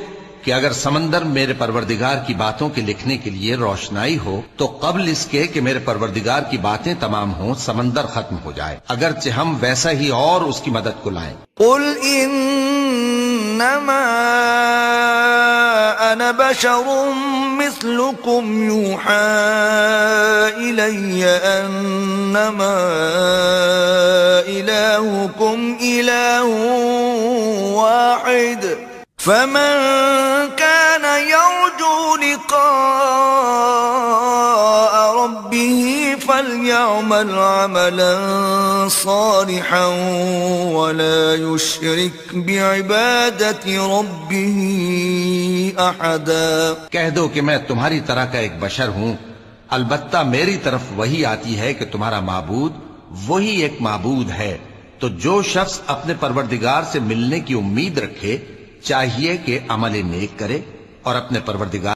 کہ اگر سمندر میرے پروردگار کی باتوں کے لکھنے کے لیے روشنائی ہو تو قبل اس کے کہ میرے پروردگار کی باتیں تمام ہوں سمندر ختم ہو جائے، اگرچہ ہم ویسا ہی اور اس کی مدد کو لائیں. قل انما أنا بشر مثلكم يوحى إلي أنما إلهكم إله واحد فمن كان يرجو لقاء ربه فليعمل عملا صالحا ولا يشرك بعبادة ربه أحدا. کہہ دو کہ میں تمہاری طرح کا ایک بشر ہوں، البتہ میری طرف وہی آتی ہے کہ تمہارا معبود وہی ایک معبود ہے. تو جو شخص اپنے پروردگار سے ملنے کی امید رکھے چاہیے کہ عمل نیک کرے اور اپنے پروردگار